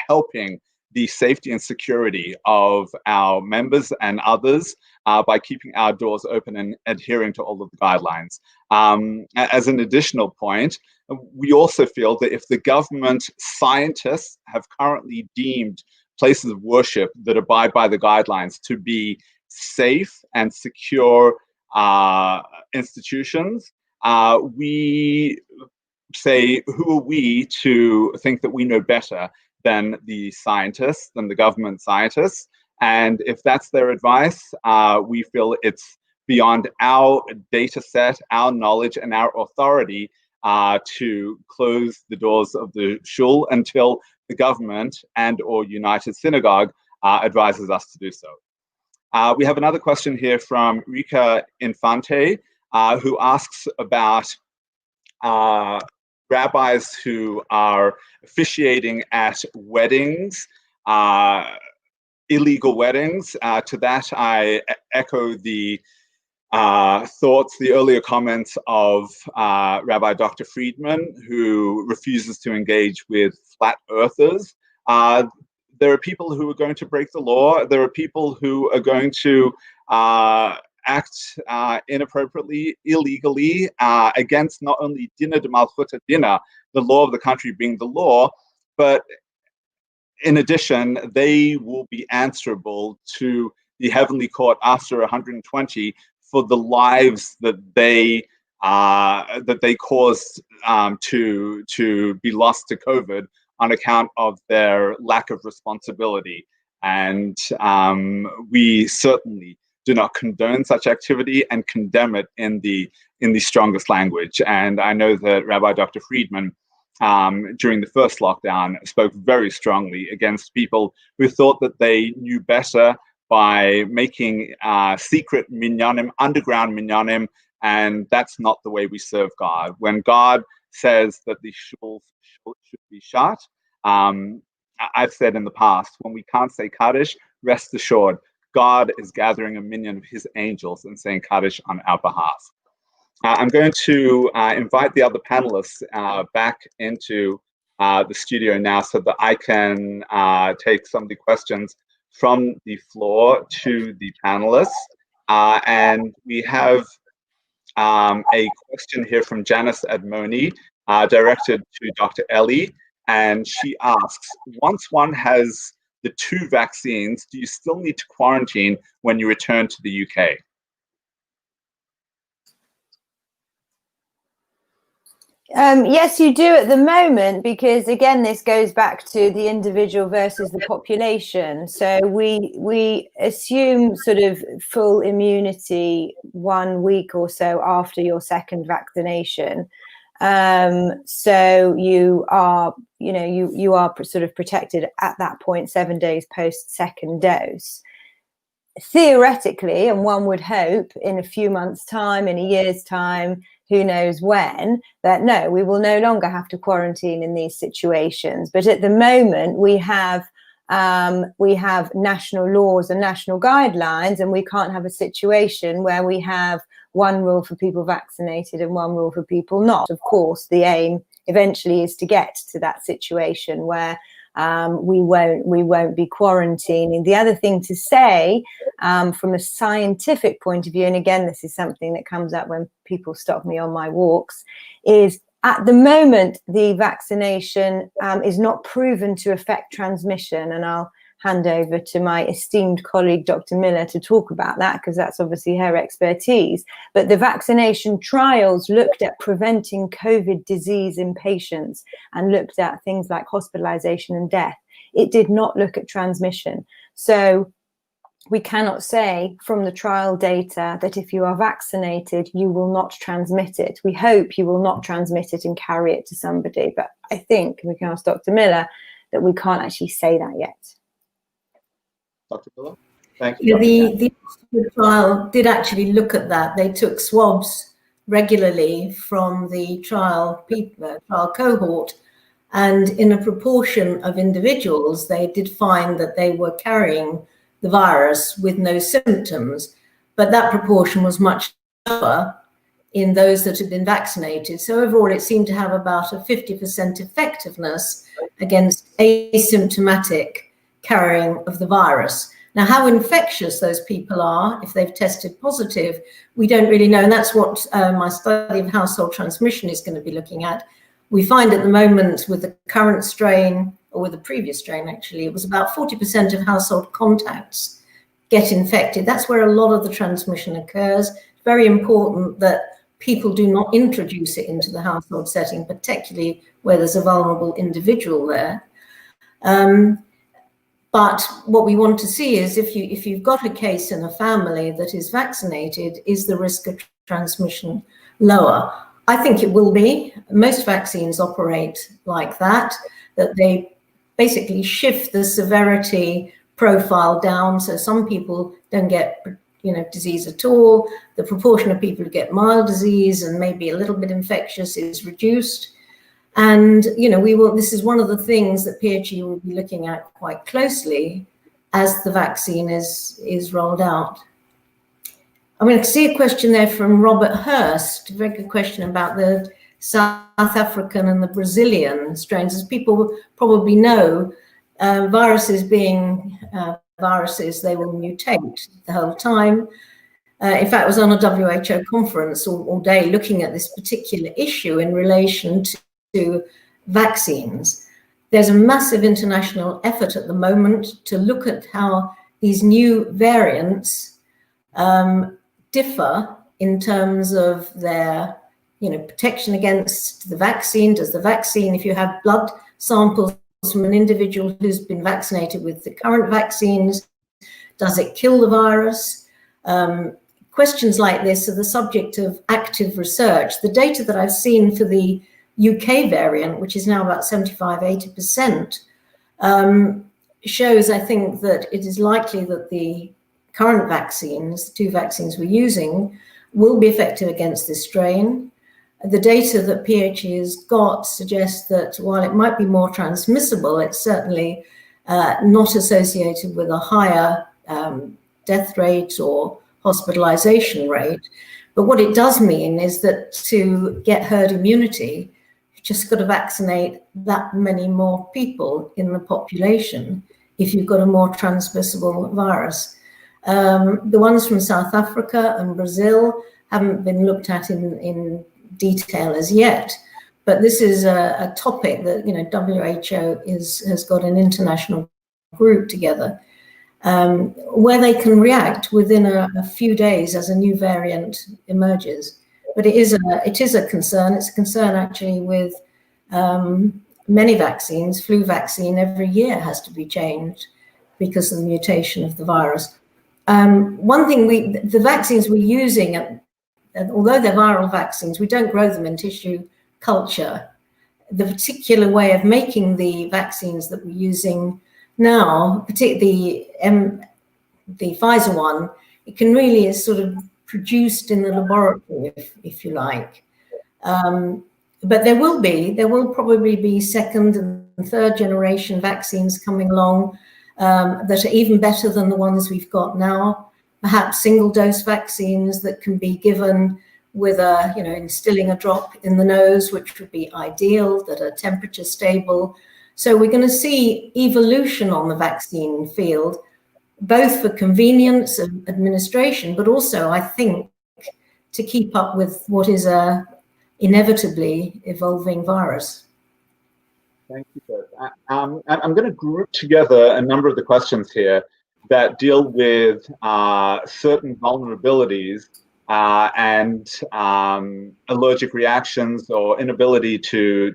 helping the safety and security of our members and others by keeping our doors open and adhering to all of the guidelines. As an additional point, we also feel that if the government scientists have currently deemed places of worship that abide by the guidelines to be safe and secure institutions, we say, who are we to think that we know better than the scientists, than the government scientists? And if that's their advice, we feel it's beyond our data set, our knowledge, and our authority to close the doors of the shul until the government and or United Synagogue advises us to do so. We have another question here from Rika Infante, who asks about rabbis who are officiating at weddings, illegal weddings. To that, I echo the thoughts, the earlier comments of Rabbi Dr. Friedman, who refuses to engage with flat earthers. There are people who are going to break the law. There are people who are going to act inappropriately, illegally, against not only Dina de Malchuta Dina, the law of the country being the law, but in addition, they will be answerable to the heavenly court after 120 for the lives that they caused to be lost to COVID on account of their lack of responsibility. And we certainly do not condone such activity and condemn it in the strongest language. And I know that Rabbi Dr. Friedman, during the first lockdown, spoke very strongly against people who thought that they knew better by making secret minyanim, underground minyanim, and that's not the way we serve God. When God says that the shuls should be shut, I've said in the past, when we can't say Kaddish, rest assured, God is gathering a minion of his angels and saying Kaddish on our behalf. I'm going to invite the other panelists back into the studio now so that I can take some of the questions from the floor to the panelists. And we have a question here from Janice Admoni, directed to Dr. Ellie. And she asks, once one has the 2 vaccines, do you still need to quarantine when you return to the UK? Yes, you do at the moment, because again, this goes back to the individual versus the population. So we assume sort of full immunity 1 week or so after your second vaccination. So you are, you are sort of protected at that point, 7 days post second dose. Theoretically, and one would hope in a few months' time, in a year's time, who knows when, that no, we will no longer have to quarantine in these situations. But at the moment, we have national laws and national guidelines, and we can't have a situation where we have one rule for people vaccinated and one rule for people not. Of course, the aim eventually is to get to that situation where we won't be quarantining. The other thing to say, from a scientific point of view, and again, this is something that comes up when people stop me on my walks, is at the moment the vaccination is not proven to affect transmission, and I'll hand over to my esteemed colleague Dr. Miller to talk about that, because that's obviously her expertise. But the vaccination trials looked at preventing COVID disease in patients and looked at things like hospitalization and death. It did not look at transmission. So we cannot say from the trial data that if you are vaccinated, you will not transmit it. We hope you will not transmit it and carry it to somebody. But I think, we can ask Dr. Miller, that we can't actually say that yet. Dr. Miller? Thank you. The trial did actually look at that. They took swabs regularly from the trial cohort, and in a proportion of individuals, they did find that they were carrying the virus with no symptoms, but that proportion was much lower in those that had been vaccinated. So overall, it seemed to have about a 50% effectiveness against asymptomatic carrying of the virus. Now, how infectious those people are, if they've tested positive, we don't really know. And that's what my study of household transmission is going to be looking at. We find at the moment with the current strain, or with the previous strain, actually, it was about 40% of household contacts get infected. That's where a lot of the transmission occurs. Very important that people do not introduce it into the household setting, particularly where there's a vulnerable individual there. But what we want to see is if you've got a case in a family that is vaccinated, is the risk of transmission lower? I think it will be. Most vaccines operate like that they basically shift the severity profile down. So some people don't get disease at all. The proportion of people who get mild disease and maybe a little bit infectious is reduced. And, this is one of the things that PHE will be looking at quite closely as the vaccine is rolled out. I'm going to see a question there from Robert Hurst, a very good question about the South African and the Brazilian strains. As people probably know, viruses being viruses, they will mutate the whole time. In fact, I was on a WHO conference all day looking at this particular issue in relation to vaccines. There's a massive international effort at the moment to look at how these new variants differ in terms of their, protection against the vaccine. Does the vaccine, if you have blood samples from an individual who's been vaccinated with the current vaccines, does it kill the virus? Questions like this are the subject of active research. The data that I've seen for the UK variant, which is now about 75–80%, shows, I think, that it is likely that the current vaccines, the 2 vaccines we're using, will be effective against this strain. The data that PHE has got suggests that while it might be more transmissible, it's certainly not associated with a higher death rate or hospitalization rate. But what it does mean is that to get herd immunity, you've just got to vaccinate that many more people in the population if you've got a more transmissible virus. The ones from South Africa and Brazil haven't been looked at in detail as yet, but this is a topic that WHO has got an international group together where they can react within a few days as a new variant emerges. But it is a concern. It's a concern actually with many vaccines. Flu vaccine every year has to be changed because of the mutation of the virus. One thing, the vaccines we're using, although they're viral vaccines, we don't grow them in tissue culture. The particular way of making the vaccines that we're using now, particularly the Pfizer one, it can really is sort of produced in the laboratory, if you like. But there will probably be 2nd and 3rd generation vaccines coming along that are even better than the ones we've got now. Perhaps single-dose vaccines that can be given with instilling a drop in the nose, which would be ideal, that are temperature stable. So we're going to see evolution on the vaccine field, both for convenience of administration, but also, I think, to keep up with what is a inevitably evolving virus. Thank you both. I'm going to group together a number of the questions here that deal with certain vulnerabilities and allergic reactions or inability to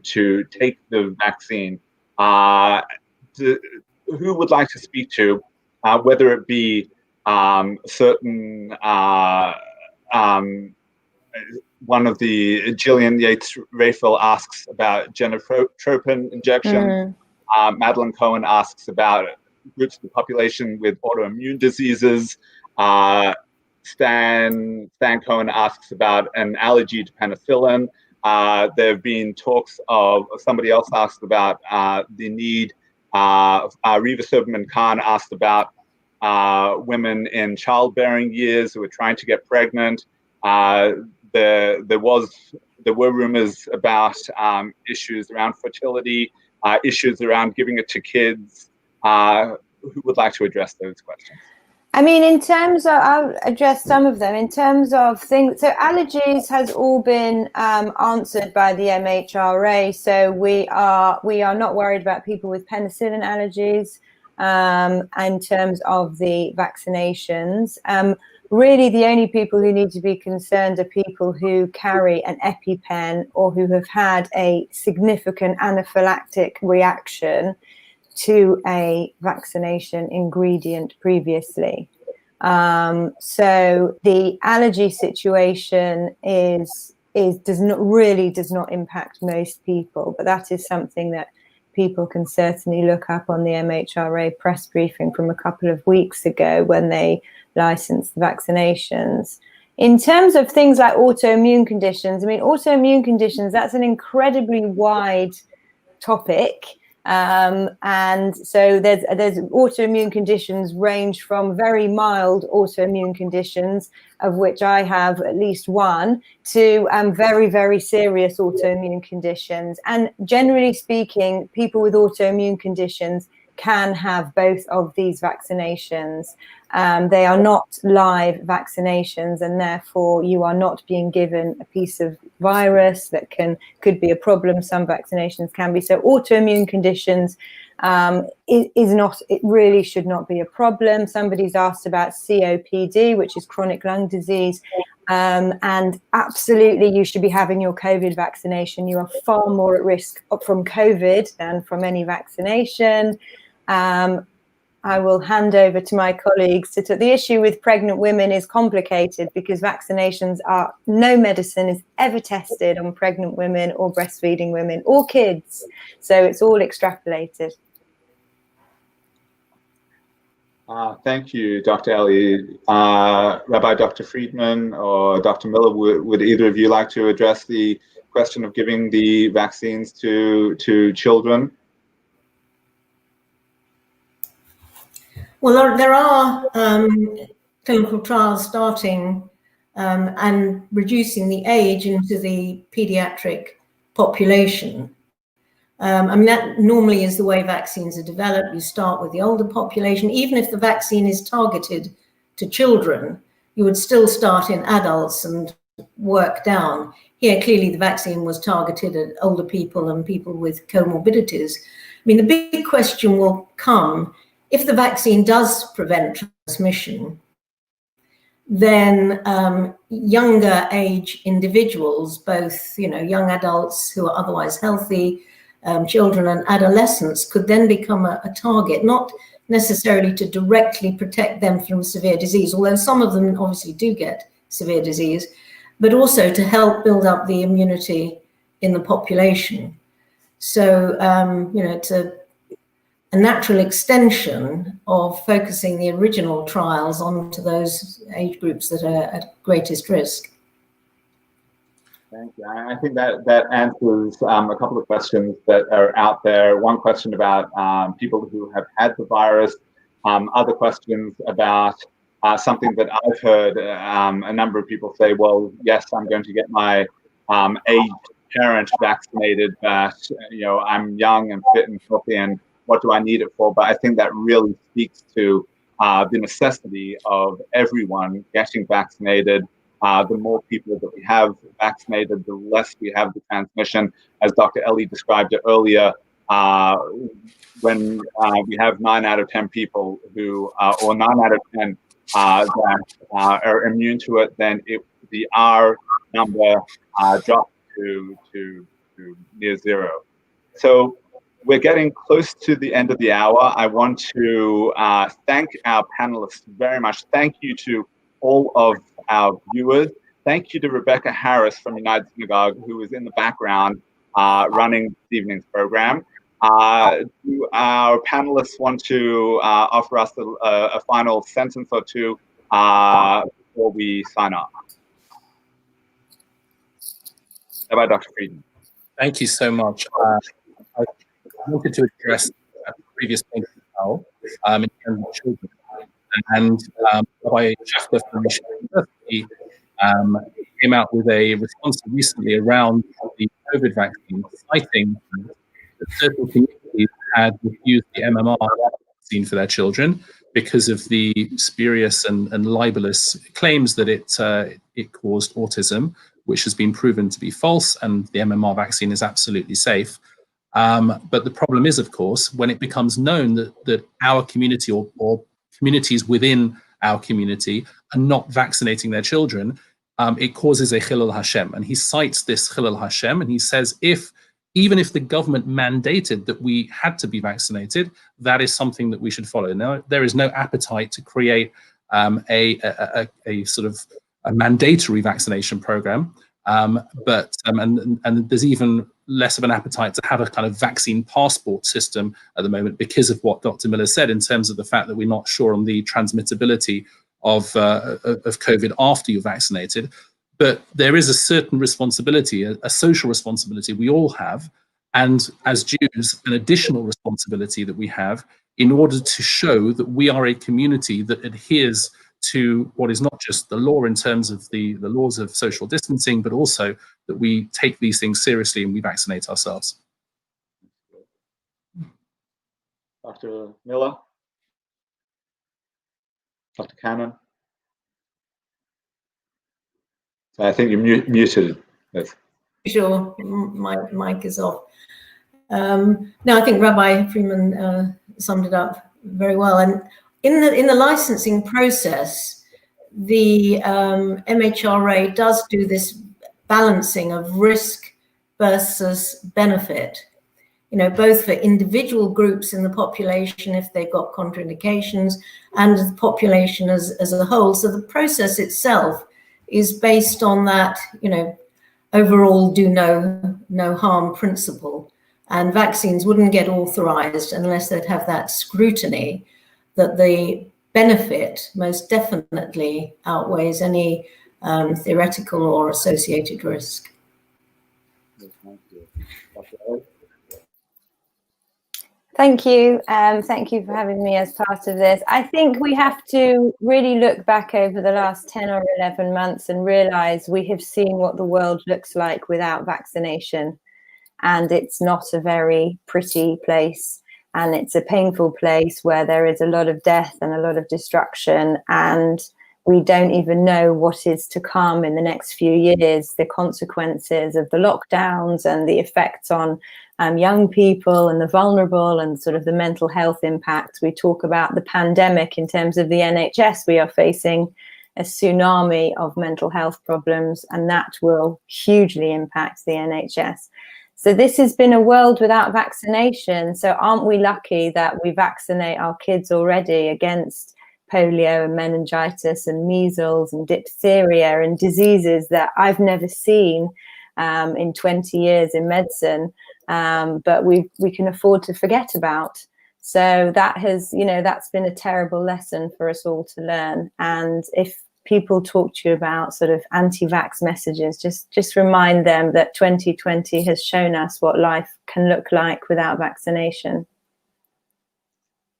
take the vaccine. Who would like to speak to whether it be certain one of the Gillian Yates-Rayfield asks about genotropin injection. Madeline Cohen asks about groups of the population with autoimmune diseases. Stan Cohen asks about an allergy to penicillin. There have been talks of, somebody else asked about the need, Riva Silverman Khan asked about women in childbearing years who are trying to get pregnant. There were rumors about issues around fertility, issues around giving it to kids. Who would like to address those questions? I mean, in terms of, I'll address some of them. In terms of things, so allergies has all been answered by the MHRA. So we are not worried about people with penicillin allergies in terms of the vaccinations. Really, the only people who need to be concerned are people who carry an EpiPen or who have had a significant anaphylactic reaction to a vaccination ingredient previously. So the allergy situation does not impact most people, but that is something that people can certainly look up on the MHRA press briefing from a couple of weeks ago when they licensed the vaccinations. In terms of things like autoimmune conditions, I mean, autoimmune conditions, that's an incredibly wide topic. And so there's autoimmune conditions range from very mild autoimmune conditions, of which I have at least one, to very, very serious autoimmune conditions. And generally speaking, people with autoimmune conditions can have both of these vaccinations. They are not live vaccinations, and therefore you are not being given a piece of virus that could be a problem. Some vaccinations can be. So autoimmune conditions it really should not be a problem. Somebody's asked about COPD, which is chronic lung disease. And absolutely, you should be having your COVID vaccination. You are far more at risk from COVID than from any vaccination. I will hand over to my colleagues to talk. The issue with pregnant women is complicated because vaccinations are, no medicine is ever tested on pregnant women or breastfeeding women or kids. So it's all extrapolated. Thank you, Dr. Ellie. Rabbi Dr. Friedman or Dr. Miller, would either of you like to address the question of giving the vaccines to children? Well, there are clinical trials starting and reducing the age into the pediatric population. I mean, that normally is the way vaccines are developed. You start with the older population. Even if the vaccine is targeted to children, you would still start in adults and work down. Here, clearly, the vaccine was targeted at older people and people with comorbidities. I mean, the big question will come, if the vaccine does prevent transmission, then younger age individuals, both, young adults who are otherwise healthy, children and adolescents, could then become a target, not necessarily to directly protect them from severe disease, although some of them obviously do get severe disease, but also to help build up the immunity in the population. So, it's a natural extension of focusing the original trials onto those age groups that are at greatest risk. Thank you. I think that answers a couple of questions that are out there. One question about people who have had the virus, other questions about something that I've heard a number of people say, well, yes, I'm going to get my aged parent vaccinated, but I'm young and fit and healthy, and what do I need it for? But I think that really speaks to the necessity of everyone getting vaccinated. The more people that we have vaccinated, the less we have the transmission. As Dr. Ellie described it earlier, when we have 9 out of 10 people who, or 9 out of 10 that are immune to it, then the R number drops to near 0. So we're getting close to the end of the hour. I want to thank our panelists very much. Thank you to all of our viewers. Thank you to Rebecca Harris from United Synagogue, who is in the background running this evening's program. Do our panelists want to offer us a final sentence or two before we sign off? How about Dr. Friedman? Thank you so much. I wanted to address the previous point as well, in terms of children. And Rabbi Schachter from Michigan University came out with a response recently around the COVID vaccine, citing that certain communities had refused the MMR vaccine for their children because of the spurious and libelous claims that it caused autism, which has been proven to be false, and the MMR vaccine is absolutely safe. But the problem is, of course, when it becomes known that our community or communities within our community are not vaccinating their children, it causes a Chilul Hashem. And he cites this Chilul Hashem, and he says, even if the government mandated that we had to be vaccinated, that is something that we should follow. Now, there is no appetite to create a sort of a mandatory vaccination program, but there's even less of an appetite to have a kind of vaccine passport system at the moment because of what Dr. Miller said in terms of the fact that we're not sure on the transmittability of COVID after you're vaccinated. But there is a certain responsibility, a social responsibility we all have, and as Jews, an additional responsibility that we have in order to show that we are a community that adheres to what is not just the law in terms of the laws of social distancing, but also that we take these things seriously and we vaccinate ourselves. Dr. Miller? Dr. Cannon? I think you're muted. Yes. Sure, my mic is off. No, I think Rabbi Friedman summed it up very well. And in the licensing process, the MHRA does do this balancing of risk versus benefit, you know, both for individual groups in the population if they've got contraindications and the population as a whole. So the process itself is based on that, you know, overall do no harm principle. And vaccines wouldn't get authorized unless they'd have that scrutiny that the benefit most definitely outweighs any theoretical or associated risk. Thank you. Thank you for having me as part of this. I think we have to really look back over the last 10 or 11 months and realize we have seen what the world looks like without vaccination. And it's not a very pretty place. And it's a painful place where there is a lot of death and a lot of destruction. And we don't even know what is to come in the next few years, the consequences of the lockdowns and the effects on young people and the vulnerable and sort of the mental health impact. We talk about the pandemic in terms of the NHS. We are facing a tsunami of mental health problems, and that will hugely impact the NHS. So this has been a world without vaccination. So aren't we lucky that we vaccinate our kids already against polio and meningitis and measles and diphtheria and diseases that I've never seen in 20 years in medicine, but we can afford to forget about. So that has, you know, that's been a terrible lesson for us all to learn. And if people talk to you about sort of anti-vax messages, just remind them that 2020 has shown us what life can look like without vaccination.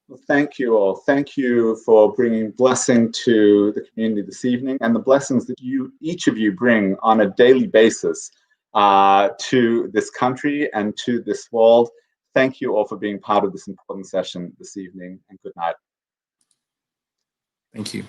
Well, thank you all. Thank you for bringing blessing to the community this evening and the blessings that each of you bring on a daily basis to this country and to this world. Thank you all for being part of this important session this evening, and good night. Thank you.